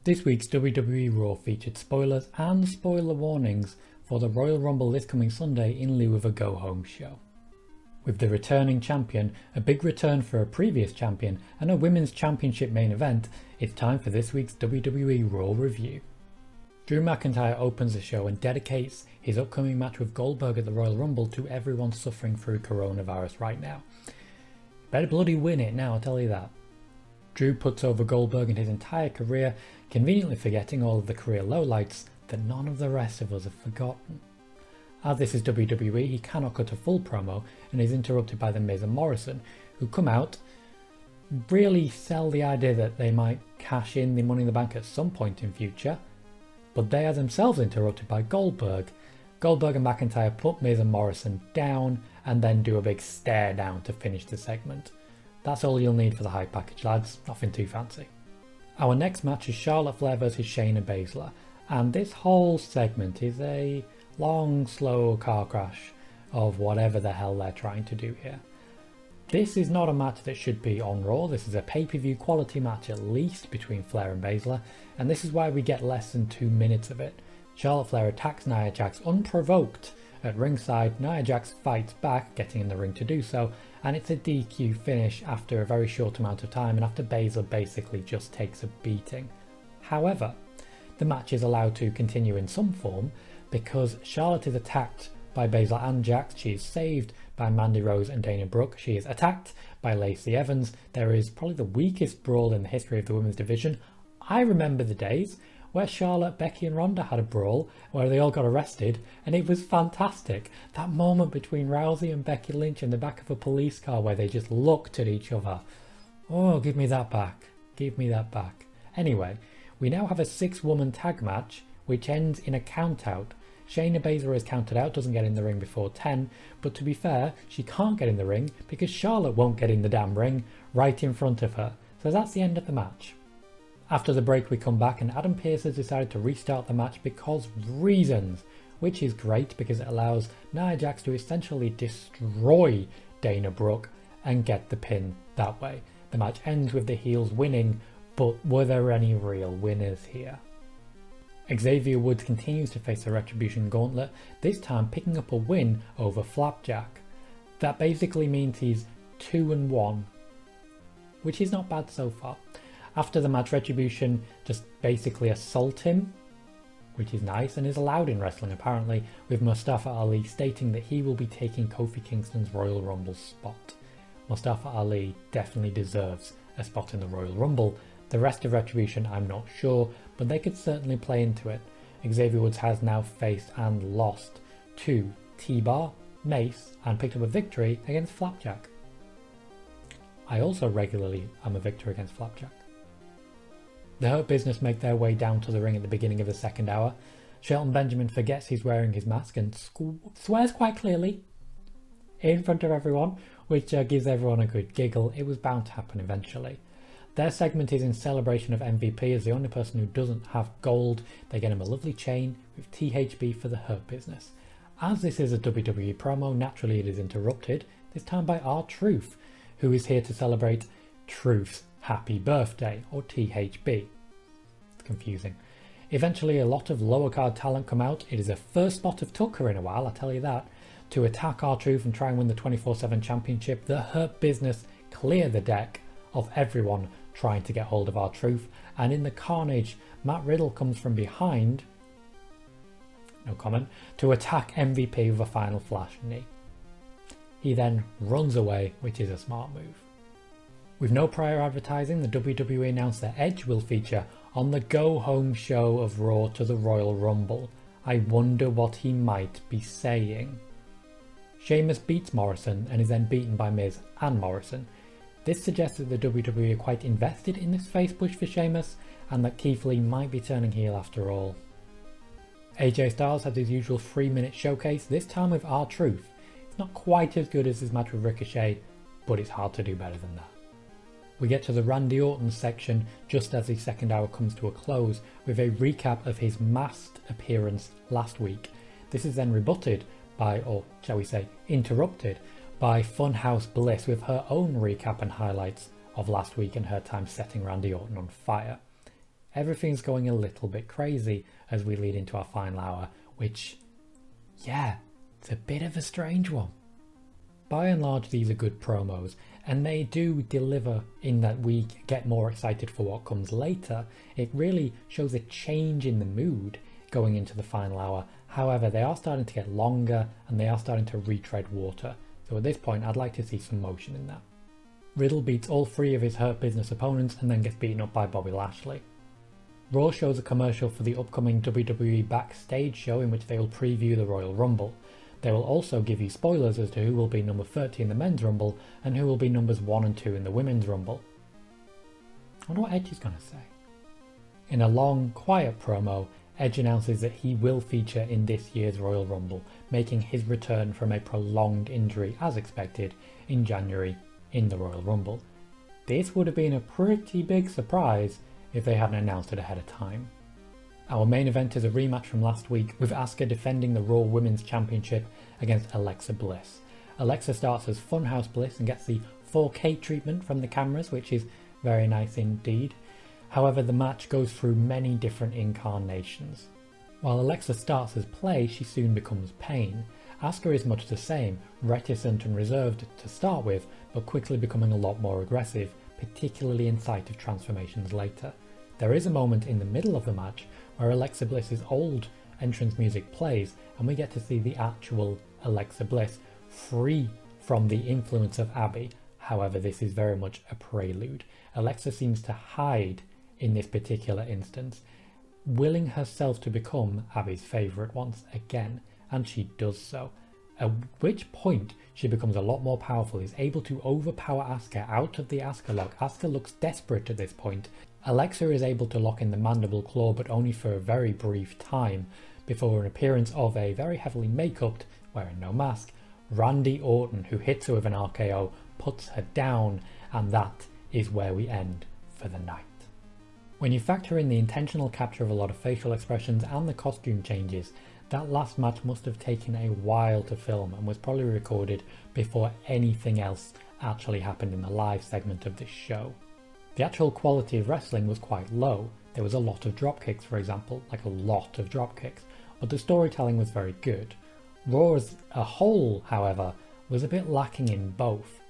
This week's WWE Raw featured spoilers and spoiler warnings for the Royal Rumble this coming Sunday in lieu of a go-home show. With the returning champion, a big return for a previous champion, and a Women's Championship main event, it's time for this week's WWE Raw review. Drew McIntyre opens the show and dedicates his upcoming match with Goldberg at the Royal Rumble to everyone suffering through coronavirus right now. Better bloody win it now, I'll tell you that. Drew puts over Goldberg in his entire career, conveniently forgetting all of the career lowlights that none of the rest of us have forgotten. As this is WWE, he cannot cut a full promo and is interrupted by The Miz and Morrison, who come out, really sell the idea that they might cash in the Money in the Bank at some point in future, but they are themselves interrupted by Goldberg. Goldberg and McIntyre put Miz and Morrison down and then do a big stare down to finish the segment. That's all you'll need for the high package, lads, nothing too fancy. Our next match is Charlotte Flair vs Shayna Baszler, and this whole segment is a long, slow car crash of whatever the hell they're trying to do here. This is not a match that should be on Raw. This is a pay-per-view quality match at least between Flair and Baszler, and this is why we get less than 2 minutes of it. Charlotte Flair attacks Nia Jax unprovoked at ringside. Nia Jax fights back, getting in the ring to do so, and it's a DQ finish after a very short amount of time and after Baszler basically just takes a beating. However, the match is allowed to continue in some form because Charlotte is attacked by Baszler and Jax. She is saved by Mandy Rose and Dana Brooke. She is attacked by Lacey Evans. There is probably the weakest brawl in the history of the women's division. I remember the days where Charlotte, Becky and Ronda had a brawl where they all got arrested, and it was fantastic. That moment between Rousey and Becky Lynch in the back of a police car where they just looked at each other. Oh, give me that back. Give me that back. Anyway, we now have a 6-woman tag match which ends in a count-out. Shayna Baszler is counted out, doesn't get in the ring before 10, but to be fair, she can't get in the ring because Charlotte won't get in the damn ring right in front of her. So that's the end of the match. After the break we come back and Adam Pearce has decided to restart the match because reasons, which is great because it allows Nia Jax to essentially destroy Dana Brooke and get the pin that way. The match ends with the heels winning, but were there any real winners here? Xavier Woods continues to face the Retribution Gauntlet, this time picking up a win over Flapjack. That basically means he's 2-1, which is not bad so far. After the match, Retribution just basically assault him, which is nice and is allowed in wrestling apparently, with Mustafa Ali stating that he will be taking Kofi Kingston's Royal Rumble spot. Mustafa Ali definitely deserves a spot in the Royal Rumble. The rest of Retribution I'm not sure, but they could certainly play into it. Xavier Woods has now faced and lost to T-Bar, Mace, and picked up a victory against Flapjack. I also regularly am a victor against Flapjack. The Hurt Business make their way down to the ring at the beginning of the second hour. Shelton Benjamin forgets he's wearing his mask and swears quite clearly in front of everyone, which gives everyone a good giggle. It was bound to happen eventually. Their segment is in celebration of MVP as the only person who doesn't have gold. They get him a lovely chain with THB for the Hurt Business. As this is a WWE promo, naturally it is interrupted, this time by R-Truth, who is here to celebrate Truth's happy birthday, or THB. It's confusing. Eventually a lot of lower card talent come out. It is a first spot of Tucker in a while, I'll tell you that, to attack R-Truth and try and win the 24/7 championship. The Hurt Business clear the deck of everyone trying to get hold of R-Truth, and in the carnage, Matt Riddle comes from behind, no comment, to attack MVP with a final flash knee. He then runs away, which is a smart move. With no prior advertising, the WWE announced that Edge will feature on the go-home show of Raw to the Royal Rumble. I wonder what he might be saying. Sheamus beats Morrison and is then beaten by Miz and Morrison. This suggests that the WWE are quite invested in this face push for Sheamus and that Keith Lee might be turning heel after all. AJ Styles had his usual 3-minute showcase, this time with R-Truth. It's not quite as good as his match with Ricochet, but it's hard to do better than that. We get to the Randy Orton section just as the second hour comes to a close with a recap of his masked appearance last week. This is then rebutted by, or shall we say interrupted, by Funhouse Bliss with her own recap and highlights of last week and her time setting Randy Orton on fire. everything's going a little bit crazy as we lead into our final hour, which, yeah, it's a bit of a strange one. By and large, these are good promos, and they do deliver in that we get more excited for what comes later. It really shows a change in the mood going into the final hour. However, they are starting to get longer and they are starting to retread water. So at this point, I'd like to see some motion in that. Riddle beats all 3 of his Hurt Business opponents and then gets beaten up by Bobby Lashley. Raw shows a commercial for the upcoming WWE Backstage show in which they will preview the Royal Rumble. They will also give you spoilers as to who will be number 30 in the Men's Rumble and who will be numbers 1 and 2 in the Women's Rumble. I wonder what Edge is going to say. In a long, quiet promo, Edge announces that he will feature in this year's Royal Rumble, making his return from a prolonged injury as expected in January in the Royal Rumble. This would have been a pretty big surprise if they hadn't announced it ahead of time. Our main event is a rematch from last week with Asuka defending the Raw Women's Championship against Alexa Bliss. Alexa starts as Funhouse Bliss and gets the 4K treatment from the cameras, which is very nice indeed. However, the match goes through many different incarnations. While Alexa starts as Play, she soon becomes Pain. Asuka is much the same, reticent and reserved to start with, but quickly becoming a lot more aggressive, particularly in sight of transformations later. There is a moment in the middle of the match where Alexa Bliss's old entrance music plays and we get to see the actual Alexa Bliss free from the influence of Abby. However, this is very much a prelude. Alexa seems to hide in this particular instance, willing herself to become Abby's favourite once again, and she does so. At which point she becomes a lot more powerful, is able to overpower Asuka out of the Asuka lock. Asuka looks desperate at this point. Alexa is able to lock in the mandible claw, but only for a very brief time, before an appearance of a very heavily make-upped, wearing no mask, Randy Orton, who hits her with an RKO, puts her down, and that is where we end for the night. When you factor in the intentional capture of a lot of facial expressions and the costume changes, that last match must have taken a while to film and was probably recorded before anything else actually happened in the live segment of this show. The actual quality of wrestling was quite low. There was a lot of dropkicks, for example, like a lot of dropkicks, but the storytelling was very good. Raw as a whole, however, was a bit lacking in both.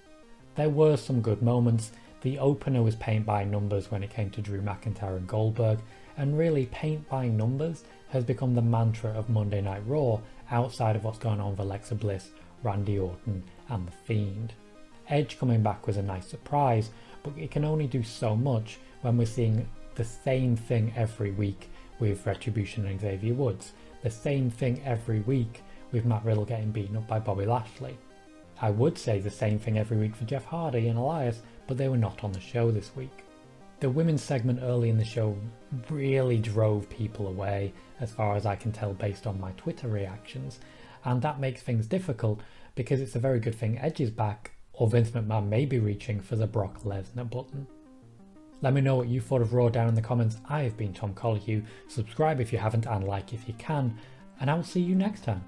There were some good moments. The opener was paint by numbers when it came to Drew McIntyre and Goldberg, and really paint by numbers has become the mantra of Monday Night Raw outside of what's going on with Alexa Bliss, Randy Orton and The Fiend. Edge coming back was a nice surprise, but it can only do so much when we're seeing the same thing every week with Retribution and Xavier Woods, the same thing every week with Matt Riddle getting beaten up by Bobby Lashley. I would say the same thing every week for Jeff Hardy and Elias, but they were not on the show this week. The women's segment early in the show really drove people away, as far as I can tell based on my Twitter reactions, and that makes things difficult because it's a very good thing Edge is back, or Vince McMahon may be reaching for the Brock Lesnar button. Let me know what you thought of Raw down in the comments. I have been Tom Colohue. Subscribe if you haven't and like if you can, and I will see you next time.